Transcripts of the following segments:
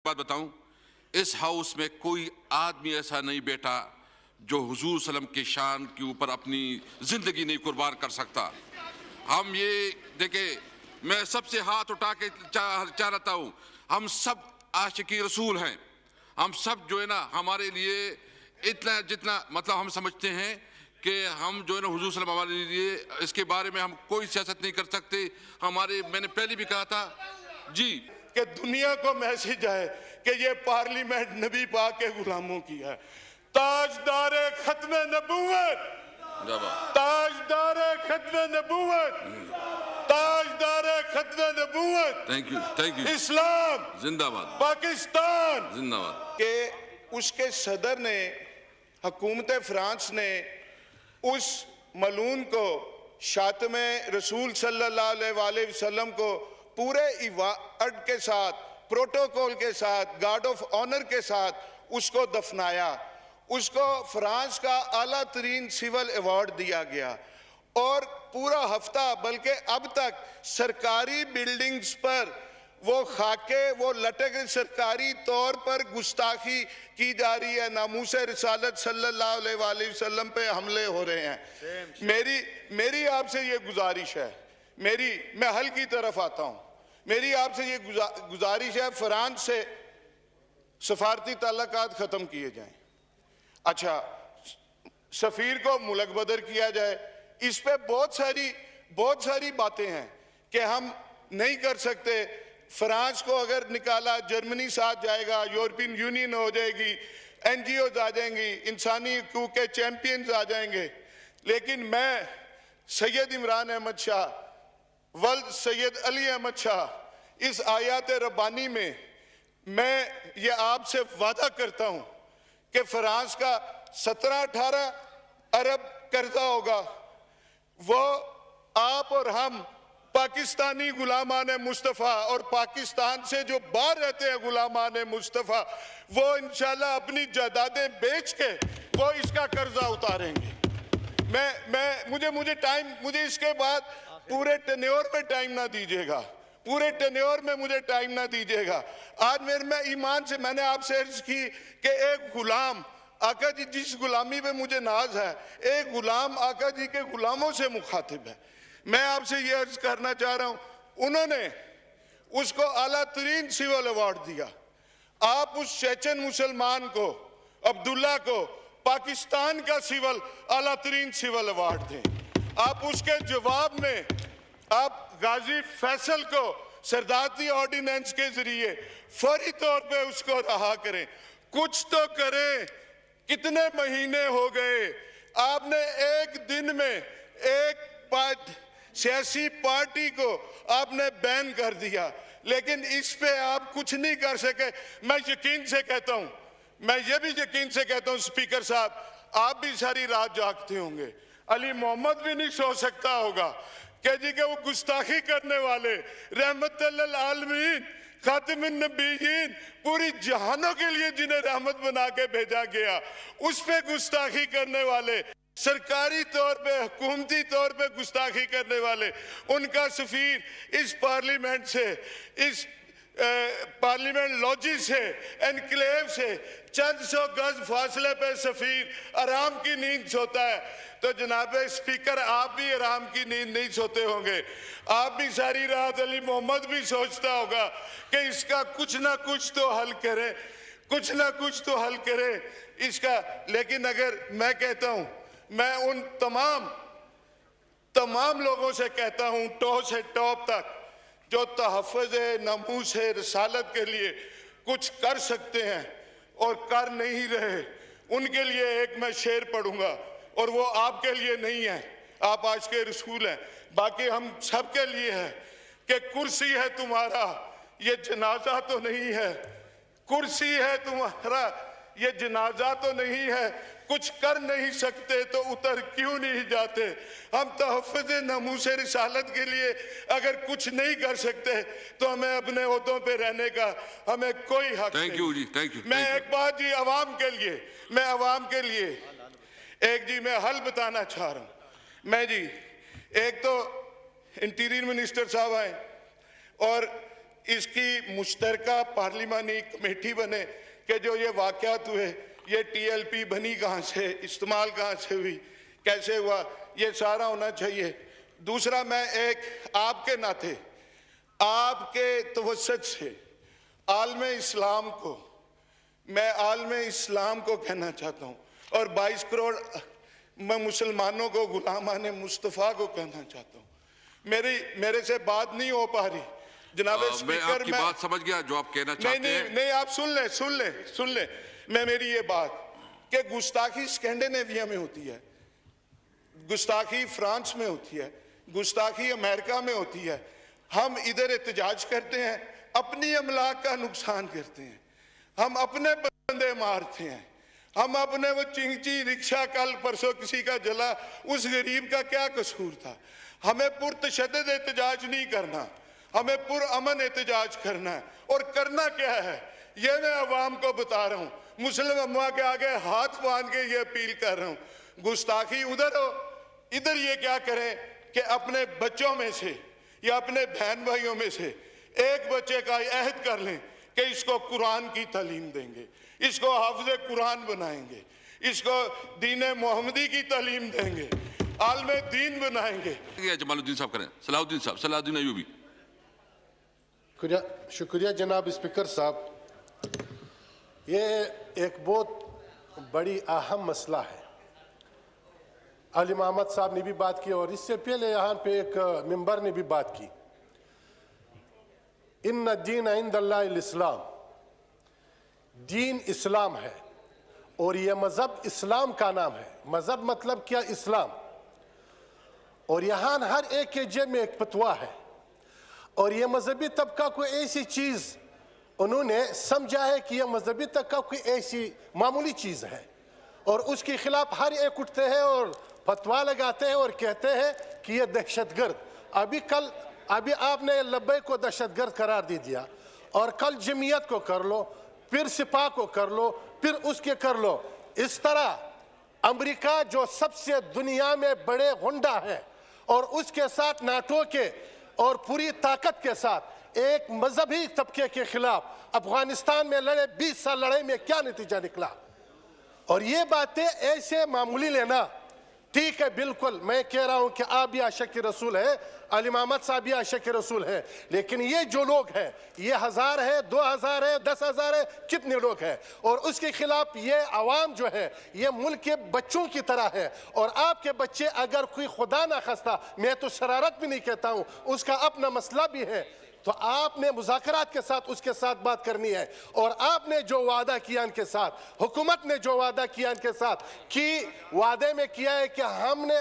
बात बताऊं, इस हाउस में कोई आदमी ऐसा नहीं बैठा जो हुजूर सल्लम के शान के ऊपर अपनी जिंदगी नहीं कुर्बान कर सकता। हम ये देखें, मैं सबसे हाथ उठा के चाहता हूं, हम सब आशिकी रसूल हैं। हम सब जो है ना, हमारे लिए इतना जितना मतलब हम समझते हैं कि हम जो है ना हुजूर सल्लल्लाहु अलैहि वसल्लम हमारे लिए, इसके बारे में हम कोई सियासत नहीं कर सकते। मैंने पहले भी कहा था जी कि दुनिया को मैसेज है कि ये पार्लियामेंट नबी पाक के गुलामों की है। ताजदारे खत्मे नबूवत, ताजदारे खत्मे नबूवत, ताजदारे खत्मे नबूवत। थैंक यू इस्लाम जिंदाबाद, पाकिस्तान जिंदाबाद। के उसके सदर ने, हुकूमत फ्रांस ने उस मलून को, शातमे रसूल सल्लल्लाहु अलैहि वसल्लम को पूरे इबादत के साथ, प्रोटोकॉल के साथ, गार्ड ऑफ ऑनर के साथ उसको दफनाया। उसको फ्रांस का आला तरीन सिविल अवार्ड दिया गया और पूरा हफ्ता, बल्कि अब तक सरकारी बिल्डिंग्स पर वो खाके वो लटक, सरकारी तौर पर गुस्ताखी की जा रही है, नामूस रिसालत सल्लल्लाहु अलैहि वसल्लम पे हमले हो रहे हैं। मेरी आपसे ये गुजारिश है, मैं हल की तरफ आता हूँ। मेरी आपसे ये गुजारिश है, फ्रांस से सफारती ताल्लुकात खत्म किए जाएं। अच्छा, सफीर को मुल्क बदर किया जाए। इस पे बहुत सारी बातें हैं कि हम नहीं कर सकते। फ्रांस को अगर निकाला, जर्मनी साथ जाएगा, यूरोपियन यूनियन हो जाएगी, NGOs आ जाएंगी, इंसानी हकूक़ के चैंपियंस आ जाएंगे। लेकिन मैं सैयद इमरान अहमद शाह, वल्द सैयद अली अहमद शाह, इस आयात रब्बानी में मैं ये आपसे वादा करता हूँ कि फ्रांस का 17-18 अरब कर्जा होगा, वो आप और हम पाकिस्तानी गुलामान मुस्तफ़ा और पाकिस्तान से जो बाहर रहते हैं गुलामान मुस्तफ़ा, वो इंशाल्लाह अपनी जायदादें बेच के वो इसका कर्जा उतारेंगे। मुझे इसके बाद पूरे टेन्योर में टाइम ना दीजिएगा, पूरे टेन्योर में मुझे टाइम ना दीजिएगा। आज मैं ईमान से, मैंने आपसे अर्ज की कि एक गुलाम आका जी, जिस गुलामी पे मुझे नाज है, एक गुलाम आका जी के गुलामों से मुखातिब है। मैं आपसे ये अर्ज करना चाह रहा हूं, उन्होंने उसको आला तरीन सिविल अवार्ड दिया। आप उस चेचन मुसलमान को, अब्दुल्ला को, पाकिस्तान का आला तरीन सिविल अवार्ड दें। आप उसके जवाब में आप गाजी फैसल को सरदारती ऑर्डिनेंस के जरिए फौरी तौर पे उसको रहा करें। कुछ तो करें। कितने महीने हो गए, आपने एक दिन में एक सियासी पार्टी को आपने बैन कर दिया, लेकिन इस पे आप कुछ नहीं कर सके। मैं यकीन से कहता हूं, मैं ये भी यकीन से कहता हूं स्पीकर साहब, आप भी सारी रात जागते होंगे। अली मोहम्मद भी नहीं सो सकता होगा कि जी के वो गुस्ताखी करने वाले, रहमतुल्लिल आलमीन, खातिमुन नबीयीन, पूरी जहानों के लिए जिन्हें रहमत बना के भेजा गया, उस पे गुस्ताखी करने वाले, सरकारी तौर पे, हुकूमती तौर पे गुस्ताखी करने वाले, उनका सफीर इस पार्लियामेंट से, इस पार्लियामेंट लॉजी से, एनक्लेव से चंद सौ गज फासले पे सफीर आराम की नींद सोता है। तो जनाब स्पीकर, आप भी आराम की नींद नहीं सोते होंगे। आप भी सारी रात, अली मोहम्मद भी सोचता होगा कि इसका कुछ ना कुछ तो हल करे, कुछ ना कुछ तो हल करे इसका। लेकिन अगर मैं कहता हूं, मैं उन तमाम लोगों से कहता हूं, टॉप से टॉप तक, जो तहफ़्फ़ुज़ नमूस रिसालत के लिए कुछ कर सकते हैं और कर नहीं रहे, उनके लिए एक मैं शेर पढ़ूंगा, और वो आपके लिए नहीं है, आप आज के रसूल हैं, बाकी हम सब के लिए है कि कुर्सी है तुम्हारा, ये जनाजा तो नहीं है। कुर्सी है तुम्हारा, ये जनाजा तो नहीं है। कुछ कर नहीं सकते तो उतर क्यों नहीं जाते। हम तहफ़्फ़ुज़ नमूस रिसालत के लिए अगर कुछ नहीं कर सकते तो हमें अपने ओहदों पे रहने का हमें कोई हक नहीं। Thank you ji, thank you. मैं एक बात जी अवाम के लिए, एक जी मैं हल बताना चाह रहा हूँ। मैं जी, एक तो इंटीरियर मिनिस्टर साहब आए और इसकी मुश्तरका पार्लिमानी कमेटी बने कि जो ये वाक़यात हुए, ये TLP बनी कहाँ से, इस्तेमाल कहाँ से हुई, कैसे हुआ, ये सारा होना चाहिए। दूसरा, मैं एक आपके नाते, आपके तवज्जुह से आलमे इस्लाम को, मैं आलमे इस्लाम को कहना चाहता हूँ और 22 करोड़ मैं मुसलमानों को, गुलामान मुस्तफ़ा को कहना चाहता हूँ। मेरे से बात नहीं हो पा रही जनाब स्पीकर। मैं आपकी बात समझ गया जो आप कहना चाहते हैं। नहीं, आप सुन ले मैं मेरी ये बात कि गुस्ताखी स्कैंडिनेविया में होती है, गुस्ताखी फ्रांस में होती है, गुस्ताखी अमेरिका में होती है। हम इधर एहतजाज करते हैं, अपनी अमलाक का नुकसान करते हैं, हम अपने बंदे मारते हैं, हम अपने वो चिंची रिक्शा कल परसों किसी का जला, उस गरीब का क्या कसूर था। हमें पुरतशद्दद एहतजाज नहीं करना, हमें पुरअमन एहतजाज करना है। और करना क्या है ये मैं अवाम को बता रहा हूँ, मुस्लिम अम्मा के आगे हाथ बांध के ये अपील कर रहा हूँ। गुस्ताखी उधर हो, इधर ये क्या करें कि अपने बच्चों में से या अपने बहन भाइयों में से एक बच्चे का अहद कर लें कि इसको कुरान की तालीम देंगे, इसको हाफिज़ कुरान बनाएंगे, इसको दीन मोहम्मदी की तालीम देंगे, आलमे दीन बनाएंगे। जमालुद्दीन साहब करें, सलाहुद्दीन साहब, सलाहुद्दीन अयूबी। शुक्रिया जनाब स्पीकर साहब। ये एक बहुत बड़ी अहम मसला है। अली मोहम्मद साहब ने भी बात की और इससे पहले यहाँ पे एक मेंबर ने भी बात की। इन्ना दीन इंदल्लाहिल इस्लाम, दीन इस्लाम है और ये मज़हब इस्लाम का नाम है। मज़हब मतलब क्या? इस्लाम। और यहाँ हर एक के जेब में एक फतवा है और ये मजहबी तबका कोई ऐसी चीज़ उन्होंने समझा है कि यह मजहबी तबका कोई ऐसी मामूली चीज़ है और उसके खिलाफ हर एक उठते हैं और फतवा लगाते हैं और कहते हैं कि यह दहशतगर्द। अभी आपने लब्बैक को दहशतगर्द करार दे दिया और कल जमीयत को कर लो, फिर सिपा को कर लो, फिर उसके कर लो। इस तरह अमेरिका जो सबसे दुनिया में बड़े गुंडा है और उसके साथ नाटो के और पूरी ताकत के साथ एक मजहबी तबके के खिलाफ अफगानिस्तान में लड़े, 20 साल लड़ाई में क्या नतीजा निकला। और ये बातें ऐसे मामूली लेना ठीक है, बिल्कुल मैं कह रहा हूं कि आप भी आशिक रसूल है, अली मोहम्मद साहब भी आशिक रसूल है, लेकिन ये जो लोग हैं ये 1000 है, 2000 है, 10,000 है, कितने लोग हैं और उसके खिलाफ ये आवाम जो है ये मुल्क के बच्चों की तरह है। और आपके बच्चे अगर कोई खुदा ना खास्ता, मैं तो शरारत भी नहीं कहता हूं, उसका अपना मसला भी है, तो आपने मुज़ाकरात के साथ उसके साथ बात करनी है। और आपने जो वादा किया इनके साथ, हुकूमत ने जो वादा किया इनके साथ कि वादे में किया है कि हमने,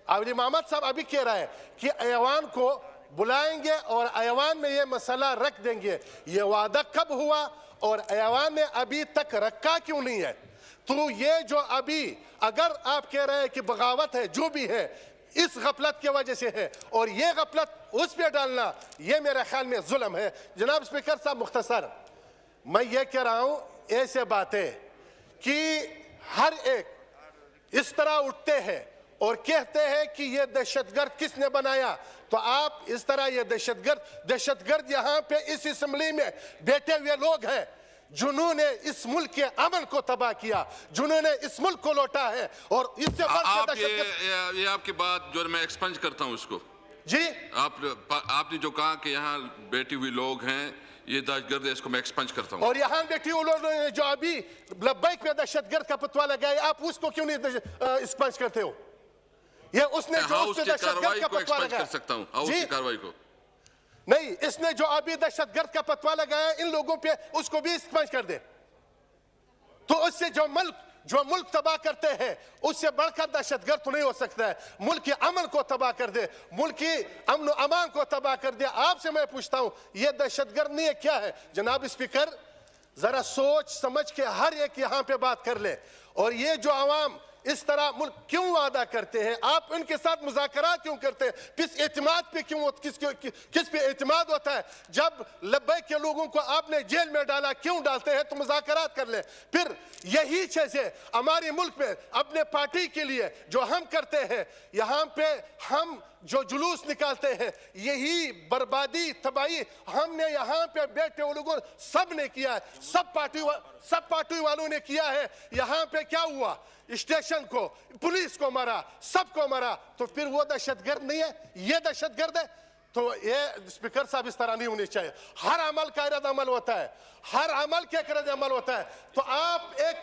अली मोहम्मद साहब अभी कह रहा है कि ऐवान को बुलाएंगे और ऐवान में ये मसला रख देंगे। ये वादा कब हुआ और ऐवान में अभी तक रखा क्यों नहीं है? तो ये जो अभी अगर आप कह रहे हैं कि बगावत है, जो भी है इस गफलत की वजह से है और ये गफलत उस पे डालना ये मेरे ख्याल में जुल्म है। जनाब स्पीकर साहब, मुख्तसर मैं ये कह रहा हूं, ऐसे बातें कि हर एक इस तरह उठते हैं और कहते हैं कि ये दहशतगर्द किसने बनाया, तो आप इस तरह ये दहशतगर्द यहाँ पे इस असेंबली में बैठे हुए लोग हैं जिन्होंने इस मुल्क के अमन को तबाह किया, जिन्होंने इस मुल्क को लौटा है। और इससे ये आपकी बात जो मैं एक्सपेंज करता हूं इसको जी, आपने जो कहा कि यहाँ बैठे हुए लोग हैं ये दहशतगर्द है, इसको मैं एक्सपेंज करता हूं। और यहाँ बैठे हुए लोग जो अभी लब्बैक पे दहशतगर्द का फतवा लगाए, आप उसको क्यों नहीं एक्सपेंज करते हो? ये उसने जो उस पे दहशतगर्द का फतवा लगाया, कर सकता हूं हाउस की कार्रवाई को नहीं, इसने जो अभी दहशतगर्द का फतवा लगाया इन लोगों पे, उसको भी एक्सपेंज कर दे। तो उससे जो मुल्क तबाह करते हैं उससे बढ़कर दहशतगर्द तो नहीं हो सकता है। मुल्क के अमन को तबाह कर दे, मुल्क की अमन व अमान को तबाह कर दे। आपसे मैं पूछता हूं ये दहशतगर्द नहीं है, क्या है? जनाब स्पीकर, जरा सोच समझ के हर एक यहां पे बात कर ले। और ये जो आवाम इस तरह मुल्क क्यों वादा करते हैं, आप उनके साथ मुज़ाकरात क्यों करते हैं? किस एतमाद पे क्यों, किस पे एतमाद होता है? जब लब्बैक के लोगों को आपने जेल में डाला, क्यों डालते हैं? तो मुज़ाकरात कर ले। फिर यही चीज़ें हमारे मुल्क में अपने पार्टी के लिए जो हम करते हैं, यहाँ पे हम जो जुलूस निकालते हैं, यही बर्बादी तबाही हमने यहाँ पे बैठे वो लोगों सब ने किया है, सब पार्टी वालों ने किया है। यहाँ पे क्या हुआ, स्टेशन को, पुलिस को मारा, सबको मारा, तो फिर वो दहशतगर्द नहीं है, ये दहशतगर्द है? तो ये स्पीकर साहब इस तरह नहीं होनी चाहिए। हर अमल का रद्द अमल होता है, हर अमल के रद्द अमल होता है। तो आप एक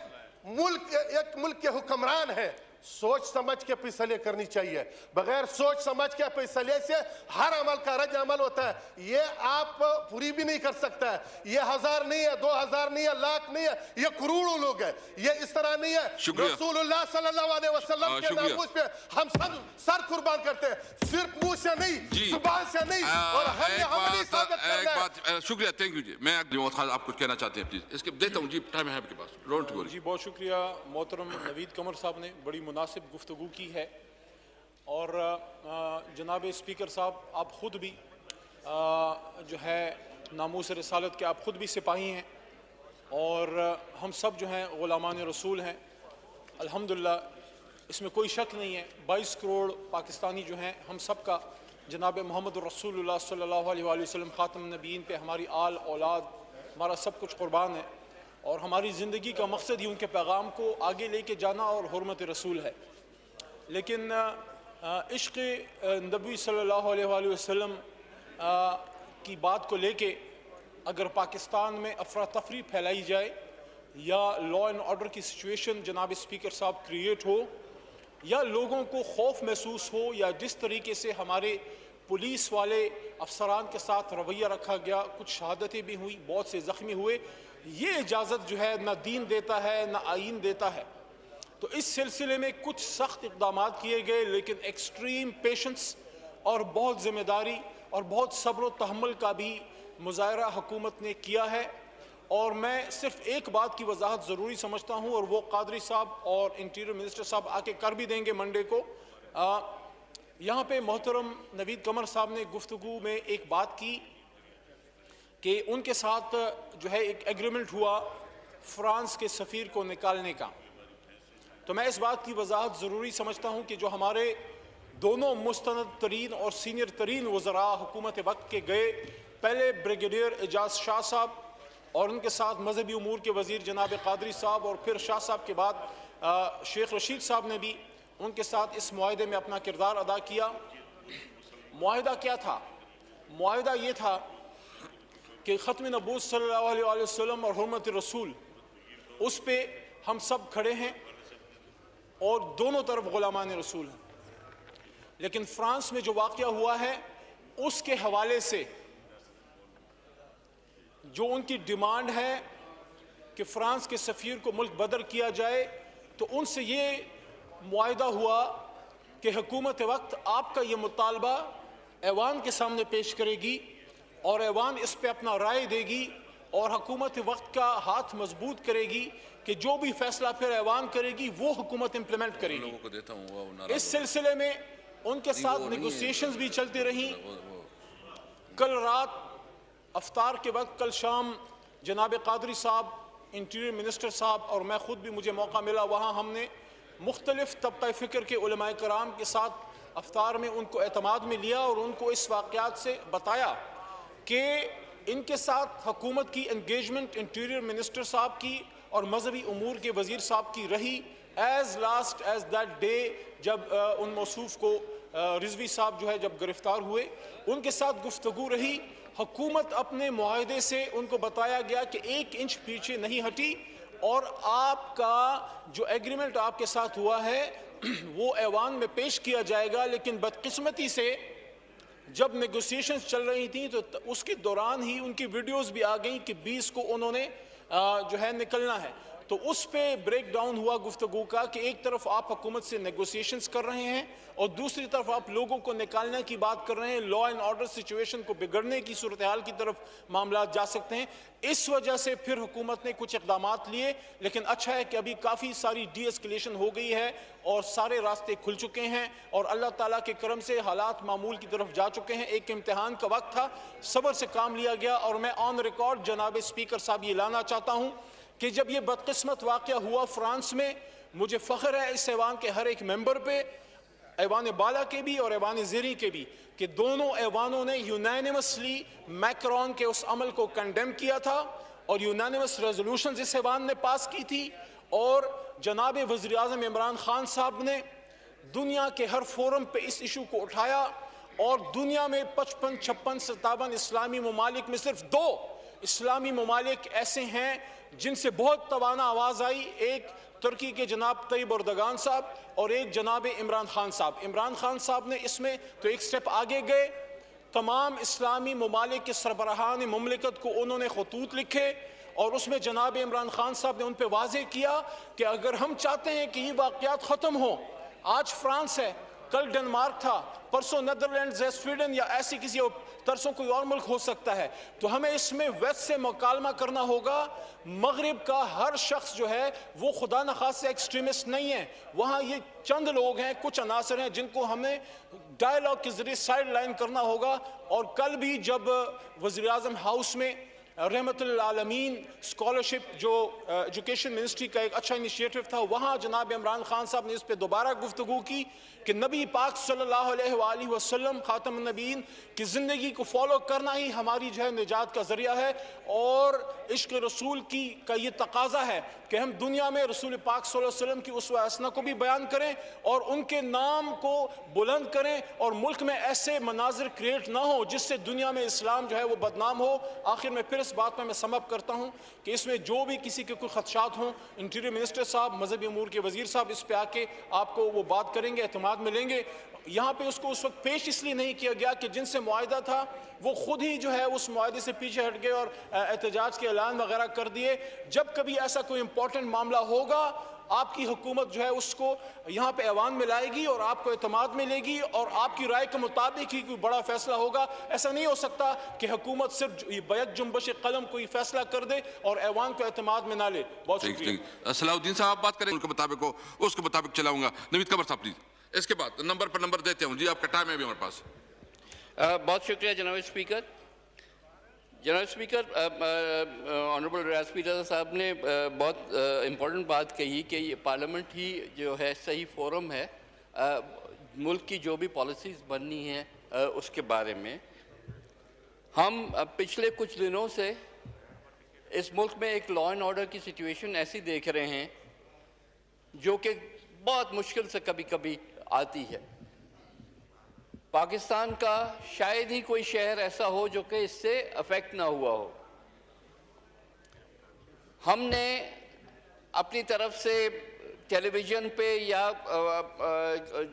मुल्क के हुक्मरान हैं, सोच समझ के फैसले करनी चाहिए। बगैर सोच समझ के फैसले से हर अमल का रद्द अमल होता है। ये आप पूरी भी नहीं कर सकता है। ये 1000 नहीं है, 2000 नहीं है, लाख नहीं है, ये करोड़ों लोग हैं। ये इस तरह नहीं है। रसूलुल्लाह सल्लल्लाहु अलैहि वसल्लम के नामूस पे हम सब सर कुर्बान करते हैं, सिर्फ मुंह से नहीं, जुबान से नहीं, और हमने अमली साबित करना है। शुक्रिया, थैंक यू जी। मैं आप कुछ कहना चाहते हैं प्लीज? इसके देता हूँ जी, टाइम है आपके पास, डोंट वरी जी। बहुत शुक्रिया मोहतरम नवीद कमर साहब ने बड़ी मुनासिब गुफ्तगू की है। और जनाब स्पीकर साहब, आप ख़ुद भी जो है नामूस रिसालत के आप ख़ुद भी सिपाही हैं, और हम सब जो हैं ग़ुलामान रसूल हैं अल्हम्दुलिल्लाह, इसमें कोई शक नहीं है। 22 करोड़ पाकिस्तानी जो हैं, हम सब का जनाब मोहम्मद रसूलुल्लाह सल्लल्लाहु अलैहि वसल्लम ख़ातमुन नबीयीन पे हमारी आल औलाद, हमारा सब कुछ कुर्बान है, और हमारी ज़िंदगी का मकसद ही उनके पैगाम को आगे लेके जाना और हुर्मत रसूल है। लेकिन इश्क़ नबी सल्लल्लाहु अलैहि वसल्लम की बात को लेके अगर पाकिस्तान में अफरा तफरी फैलाई जाए या लॉ एंड ऑर्डर की सिचुएशन जनाब स्पीकर साहब क्रिएट हो, या लोगों को खौफ महसूस हो, या जिस तरीके से हमारे पुलिस वाले अफसरान के साथ रवैया रखा गया, कुछ शहादतें भी हुई, बहुत से ज़ख्मी हुए, ये इजाज़त जो है ना दीन देता है ना आईन देता है। तो इस सिलसिले में कुछ सख्त इक़दाम किए गए, लेकिन एक्सट्रीम पेशेंस और बहुत ज़िम्मेदारी और बहुत सब्र व तहम्मुल का भी मुज़ाहरा हुकूमत ने किया है। और मैं सिर्फ एक बात की वजाहत ज़रूरी समझता हूँ, और वो कादरी साहब और इंटीरियर मिनिस्टर साहब आके कर भी देंगे मंडे को। यहाँ पे मोहतरम नवीद कमर साहब ने गुफ्तगू में एक बात की कि उनके साथ जो है एक एग्रीमेंट हुआ फ्रांस के सफ़ीर को निकालने का। तो मैं इस बात की वजाहत ज़रूरी समझता हूँ कि जो हमारे दोनों मुस्तनद तरीन और सीनियर तरीन वज़रा हुकूमत वक्त के गए, पहले ब्रिगेडियर एजाज शाह साहब और उनके साथ मजहबी उमूर के वज़ीर जनाब कादरी साहब, और फिर शाह साहब के बाद शेख रशीद साहब ने भी उनके साथ इस मुआहदे में अपना किरदार अदा किया। मुआहदा क्या था? मुआहदा ये था कि ख़त्म नबूवत सल्लल्लाहु अलैहि वसल्लम और हुर्मत रसूल, उस पर हम सब खड़े हैं और दोनों तरफ ग़ुलामान रसूल हैं। लेकिन फ्रांस में जो वाक़या हुआ है उसके हवाले से जो उनकी डिमांड है कि फ्रांस के सफ़ीर को मुल्क बदर किया जाए, तो उनसे ये मुआहदा हुआ कि हुकूमत वक्त आपका ये मुतालबा ऐवान के सामने पेश करेगी और ऐवान इस पे अपना राय देगी, और हुकूमत वक्त का हाथ मजबूत करेगी कि जो भी फैसला फिर ऐवान करेगी वो हुकूमत इम्प्लीमेंट करेगी। इस सिलसिले में उनके साथ नेगोशिएशंस भी चलती रही। कल रात अफ्तार के वक्त, कल शाम जनाब कादरी साहब, इंटीरियर मिनिस्टर साहब और मैं ख़ुद भी, मुझे मौका मिला, वहाँ हमने मुख्तलिफ तबक़ा फ़िक्र के उलमाए कराम के साथ अफ्तार में उनको एतमाद में लिया और उनको इस वाक़यात से बताया कि इनके साथ हुकूमत की इंगेजमेंट इंटीरियर मिनिस्टर साहब की और मजहबी उमूर के वज़ीर साहब की रही as last as that day जब उन मौसूफ को रिजवी साहब जो है जब गिरफ्तार हुए, उनके साथ गुफ्तगू रही। हुकूमत अपने मुआहदे से उनको बताया गया कि 1 इंच पीछे नहीं हटी, और आपका जो एग्रीमेंट आपके साथ हुआ है वो ऐवान में पेश किया जाएगा। लेकिन बदकिस्मती से जब नेगोशिएशंस चल रही थी तो उसके दौरान ही उनकी वीडियोस भी आ गई कि 20 को उन्होंने जो है निकलना है। तो उस पे ब्रेक डाउन हुआ गुफ्तगू का कि एक तरफ आप हुकूमत से नेगोशिएशंस कर रहे हैं और दूसरी तरफ आप लोगों को निकालने की बात कर रहे हैं। लॉ एंड ऑर्डर सिचुएशन को बिगड़ने की सूरत हाल की तरफ मामला जा सकते हैं। इस वजह से फिर हुकूमत ने कुछ इक़दाम लिए, लेकिन अच्छा है कि अभी काफ़ी सारी डी एस्केलेशन हो गई है और सारे रास्ते खुल चुके हैं और अल्लाह ताला के करम से हालात मामूल की तरफ जा चुके हैं। एक इम्तिहान का वक्त था, सब्र से काम लिया गया, और मैं ऑन रिकॉर्ड जनाब स्पीकर साहब ये लाना चाहता हूँ कि जब ये बदकिस्मत वाक़या हुआ फ्रांस में, मुझे फ़ख्र है इस ऐवान के हर एक मेंबर पे, ऐवान बाला के भी और ऐवान ज़ेरी के भी, कि दोनों ऐवानों ने यूनानिमसली मैक्रॉन के उस अमल को कंडेम किया था और यूनानिमस रेजोल्यूशन इस ऐवान ने पास की थी। और जनाब वज़ीर आज़म इमरान खान साहब ने दुनिया के हर फोरम पे इस इशू को उठाया और दुनिया में 55, 56, 57 इस्लामी ममालिक में सिर्फ 2 इस्लामी ममालिक ऐसे हैं जिनसे बहुत तवाना आवाज़ आई, एक तुर्की के जनाब तैयब एर्दोगान साहब और एक जनाब इमरान खान साहब। इमरान खान साहब ने इसमें तो एक स्टेप आगे गए, तमाम इस्लामी ममालिक के सरबराहान मुमलिकत को उन्होंने खतूत लिखे और उसमें जनाब इमरान खान साहब ने उन पर वाज़ेह किया कि अगर हम चाहते हैं कि ये वाक़यात ख़त्म हो, आज फ्रांस है, कल डेनमार्क था, परसों नेदरलैंड्स है, स्वीडन या ऐसी किसी तरसों कोई और मुल्क हो सकता है, तो हमें इसमें वेस्ट से मुकालमा करना होगा। मगरिब का हर शख्स जो है वो खुदा न खास्ता एक्सट्रीमिस्ट नहीं है, वहाँ ये चंद लोग हैं, कुछ अनासर हैं जिनको हमें डायलॉग के जरिए साइड लाइन करना होगा। और कल भी जब वज़ीर आज़म हाउस में रहमतुल आलमीन स्कॉलरशिप जो एजुकेशन मिनिस्ट्री का एक अच्छा इनिशिएटिव था, वहाँ जनाब इमरान खान साहब ने इस पर दोबारा गुफ्तगू की कि नबी पाक सल्लल्लाहु अलैहि वसल्लम खातमुन नबीयीन की ज़िंदगी को फॉलो करना ही हमारी जो है निजात का ज़रिया है और इश्क़ रसूल की का ये तकाज़ा है कि हम दुनिया में रसूल पाक सल्लल्लाहु अलैहि वसल्लम की उसवा हसना को भी बयान करें और उनके नाम को बुलंद करें और मुल्क में ऐसे मनाजिर क्रिएट ना हो जिससे दुनिया में इस्लाम जो है वो बदनाम हो। आखिर में फिर इस बात में मैं समअप करता हूँ कि इसमें जो भी किसी के कोई खदशात हों, इंटीरियर मिनिस्टर साहब, मजहबी अमूर के वज़ीर साहब इस पे आके आपको वो बात करेंगे, एतमाद मिलेंगे। यहाँ पे उसको उस वक्त पेश इसलिए नहीं किया गया कि जिनसे मुआहिदा था वो खुद ही जो है उस मुआहिदे से पीछे हट गए और एहतजाज के ऐलान वगैरह कर दिए। जब कभी ऐसा कोई इंपॉर्टेंट मामला होगा, आपकी हुकूमत जो है उसको यहाँ पे ऐवान में लाएगी और आपको एतमाद मिलेगी और आपकी राय के मुताबिक ही कोई बड़ा फैसला होगा। ऐसा नहीं हो सकता कि हुकूमत सिर्फ बैक जुम्बश कलम कोई फैसला कर दे और ऐवान को एतमाद में ना ले। बहुत शुक्रिया। सलाउद्दीन साहब आप बात करें, उनके मुताबिक हो उसके मुताबिक चलाऊंगा। नवीद कमर साहब प्लीज, इसके बाद नंबर पर नंबर देते हूँ जी, आपका टाइम है अभी हमारे पास। बहुत शुक्रिया जनाब स्पीकर। जनाब स्पीकर, ऑनरेबल रियाज पीटर साहब ने बहुत इम्पोर्टेंट बात कही कि ये पार्लियामेंट ही जो है सही फोरम है मुल्क की जो भी पॉलिसीज़ बननी है उसके बारे में। हम पिछले कुछ दिनों से इस मुल्क में एक लॉ एंड ऑर्डर की सिचुएशन ऐसी देख रहे हैं जो कि बहुत मुश्किल से कभी कभी आती है। पाकिस्तान का शायद ही कोई शहर ऐसा हो जो कि इससे अफेक्ट ना हुआ हो। हमने अपनी तरफ से टेलीविज़न पे या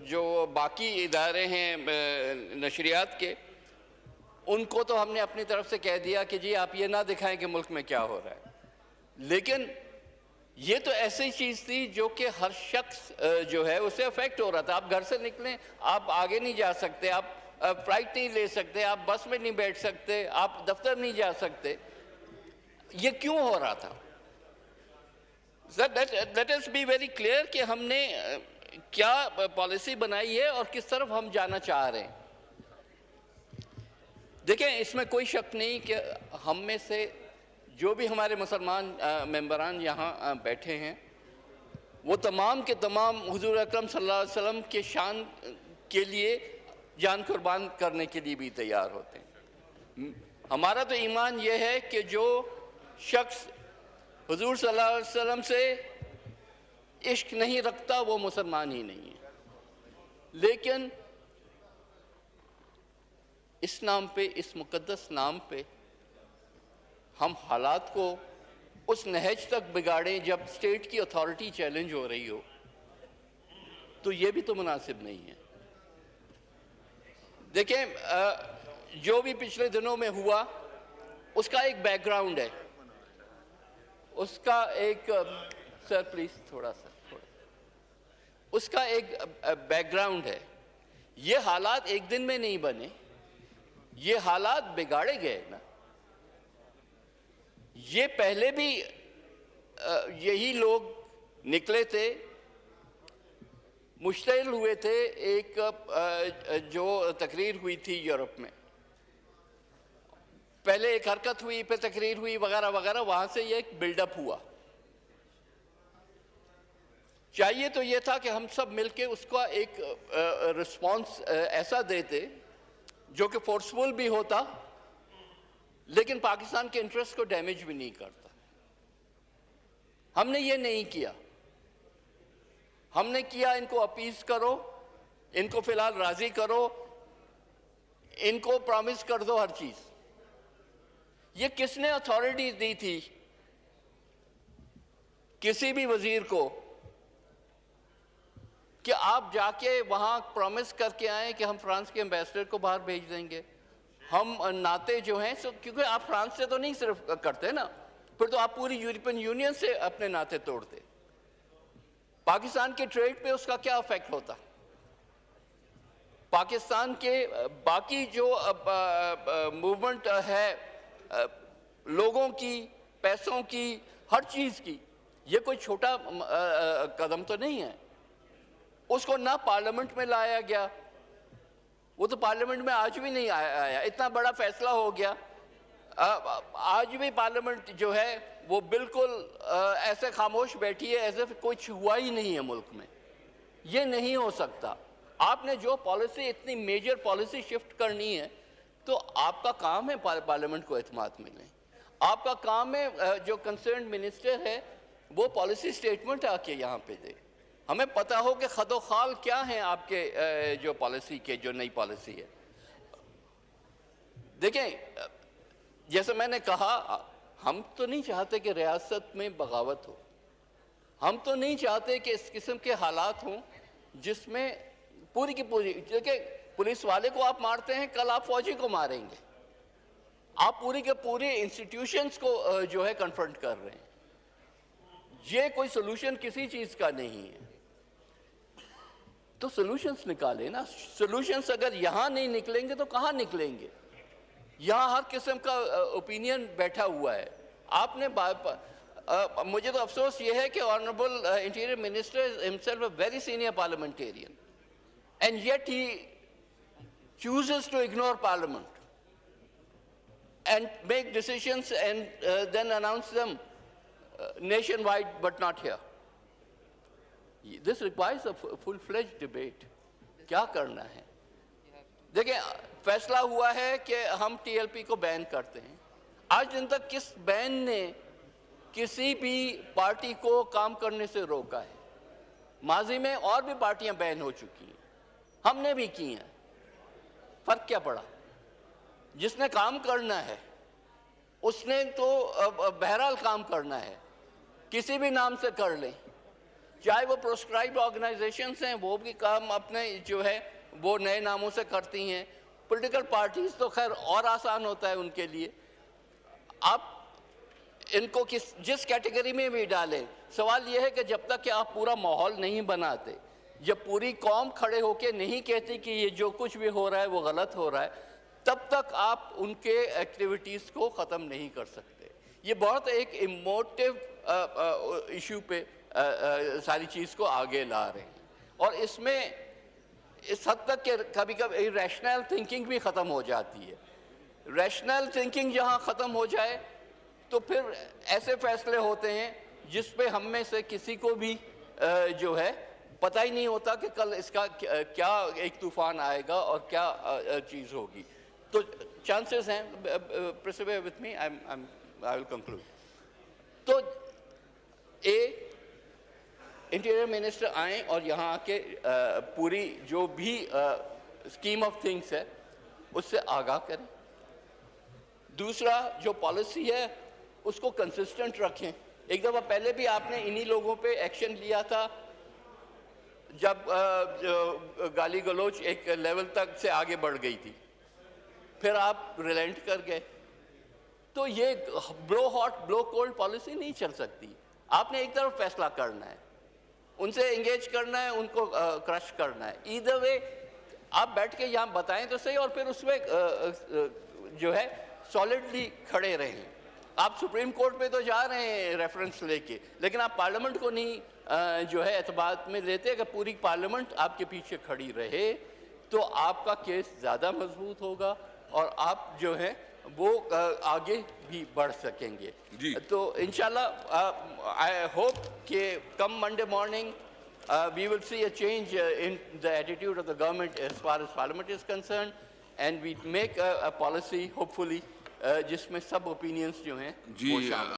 जो बाकी इदारे हैं नशरियात के, उनको तो हमने अपनी तरफ से कह दिया कि जी आप ये ना दिखाएं कि मुल्क में क्या हो रहा है, लेकिन ये तो ऐसी चीज़ थी जो कि हर शख्स जो है उसे अफेक्ट हो रहा था। आप घर से निकलें, आप आगे नहीं जा सकते, आप फ्लाइट नहीं ले सकते, आप बस में नहीं बैठ सकते, आप दफ्तर नहीं जा सकते। ये क्यों हो रहा था? Let us be very clear कि हमने क्या पॉलिसी बनाई है और किस तरफ हम जाना चाह रहे हैं। देखें, इसमें कोई शक नहीं कि हम में से जो भी हमारे मुसलमान मेंबरान यहाँ बैठे हैं वो तमाम के तमाम हुजूर अकरम सल्लल्लाहु अलैहि वसल्लम के शान के लिए जान कुर्बान करने के लिए भी तैयार होते हैं। हमारा तो ईमान ये है कि जो शख्स हुजूर सल्लल्लाहु अलैहि वसल्लम से इश्क नहीं रखता वो मुसलमान ही नहीं है। लेकिन इस नाम पे, इस मुकद्दस नाम पे हम हालात को उस नहज तक बिगाड़ें जब स्टेट की अथॉरिटी चैलेंज हो रही हो, तो ये भी तो मुनासिब नहीं है। देखें, जो भी पिछले दिनों में हुआ उसका एक बैकग्राउंड है, उसका एक सर प्लीज थोड़ा उसका एक बैकग्राउंड है। ये हालात एक दिन में नहीं बने, ये हालात बिगाड़े गए ना। ये पहले भी यही लोग निकले थे, मुश्तइल हुए थे। एक जो तकरीर हुई थी यूरोप में, पहले एक हरकत हुई, फिर तकरीर हुई वगैरह वगैरह, वहां से ये एक बिल्डअप हुआ। चाहिए तो ये था कि हम सब मिलके उसका एक रिस्पांस ऐसा देते जो कि फोर्सफुल भी होता लेकिन पाकिस्तान के इंटरेस्ट को डैमेज भी नहीं करता। हमने ये नहीं किया। हमने किया इनको अपीज करो, इनको फिलहाल राजी करो, इनको प्रॉमिस कर दो हर चीज। ये किसने अथॉरिटी दी थी किसी भी वजीर को कि आप जाके वहां प्रॉमिस करके आए कि हम फ्रांस के एम्बेसडर को बाहर भेज देंगे, हम नाते जो हैं क्योंकि आप फ्रांस से तो नहीं सिर्फ करते ना, फिर तो आप पूरी यूरोपियन यूनियन से अपने नाते तोड़ते। पाकिस्तान के ट्रेड पे उसका क्या इफेक्ट होता? पाकिस्तान के बाकी जो मूवमेंट है लोगों की, पैसों की, हर चीज की, ये कोई छोटा कदम तो नहीं है। उसको ना पार्लियामेंट में लाया गया, वो तो पार्लियामेंट में आज भी नहीं आया। इतना बड़ा फैसला हो गया, आज भी पार्लियामेंट जो है वो बिल्कुल ऐसे खामोश बैठी है ऐसे कुछ हुआ ही नहीं है मुल्क में। ये नहीं हो सकता। आपने जो पॉलिसी, इतनी मेजर पॉलिसी शिफ्ट करनी है तो आपका काम है पार्लियामेंट को एतमाद मिले। आपका काम है जो कंसर्न मिनिस्टर है वो पॉलिसी स्टेटमेंट आके यहाँ पे दे, हमें पता हो कि खदो खाल क्या है आपके जो पॉलिसी के, जो नई पॉलिसी है। देखें, जैसे मैंने कहा, हम तो नहीं चाहते कि रियासत में बगावत हो, हम तो नहीं चाहते कि इस किस्म के हालात हों जिसमें पूरी की पूरी, देखिए पुलिस वाले को आप मारते हैं, कल आप फौजी को मारेंगे। आप पूरी के पूरे इंस्टीट्यूशंस को जो है कन्फ्रंट कर रहे हैं। ये कोई सोल्यूशन किसी चीज का नहीं है। तो सोल्यूशंस निकालें ना। सोल्यूशंस अगर यहां नहीं निकलेंगे तो कहां निकलेंगे? यहां हर किस्म का ओपिनियन बैठा हुआ है। आपने मुझे तो अफसोस ये है कि honourable interior minister himself a very senior parliamentarian and yet he chooses to ignore parliament and make decisions and then announce them nationwide but not here. This requires a full-fledged debate. क्या करना है? देखिए, फैसला हुआ है कि हम TLP को बैन करते हैं। आज दिन तक किस बैन ने किसी भी पार्टी को काम करने से रोका है? माजी में और भी पार्टियां बैन हो चुकी हैं, हमने भी की हैं। फर्क क्या पड़ा? जिसने काम करना है उसने तो बहरहाल काम करना है, किसी भी नाम से कर लें, चाहे वो प्रोस्क्राइब्ड ऑर्गेनाइजेशंस हैं, वो भी काम अपने जो है वो नए नामों से करती हैं। पॉलिटिकल पार्टीज तो खैर और आसान होता है उनके लिए। आप इनको जिस कैटेगरी में भी डालें, सवाल यह है कि जब तक कि आप पूरा माहौल नहीं बनाते, जब पूरी कौम खड़े होके नहीं कहती कि ये जो कुछ भी हो रहा है वो गलत हो रहा है, तब तक आप उनके एक्टिविटीज़ को ख़त्म नहीं कर सकते। ये बहुत एक इमोटिव इशू पे सारी चीज़ को आगे ला रहे हैं, और इसमें इस हद तक कि कभी कभी रैशनल थिंकिंग भी ख़त्म हो जाती है। रैशनल थिंकिंग जहाँ ख़त्म हो जाए तो फिर ऐसे फैसले होते हैं जिस पे हम में से किसी को भी जो है पता ही नहीं होता कि कल इसका क्या एक तूफान आएगा और क्या चीज़ होगी। तो चांसेस हैं, persevere with me, I will conclude। तो इंटीरियर मिनिस्टर आए और यहाँ आके पूरी जो भी स्कीम ऑफ थिंग्स है उससे आगाह करें। दूसरा, जो पॉलिसी है उसको कंसिस्टेंट रखें। एक दफ़ा पहले भी आपने इन्हीं लोगों पे एक्शन लिया था जब गाली गलोच एक लेवल तक से आगे बढ़ गई थी, फिर आप रिलेंट कर गए। तो ये blow hot blow cold policy नहीं चल सकती। आपने एक तरफ फैसला करना है, उनसे एंगेज करना है, उनको क्रश करना है। ईदर वे आप बैठ के यहाँ बताएं तो सही, और फिर उसमें जो है सॉलिडली खड़े रहें। आप सुप्रीम कोर्ट पे तो जा रहे हैं रेफरेंस लेके, लेकिन आप पार्लियामेंट को नहीं जो है एतबार में लेते। अगर पूरी पार्लियामेंट आपके पीछे खड़ी रहे तो आपका केस ज़्यादा मजबूत होगा और आप जो है वो आगे भी बढ़ सकेंगे। तो इंशाल्लाह आई होप कि come Monday morning we will see a change in the attitude of the government as far as Parliament is concerned, and we make a policy, hopefully, जिसमें सब opinions जो हैं वो जी शामिल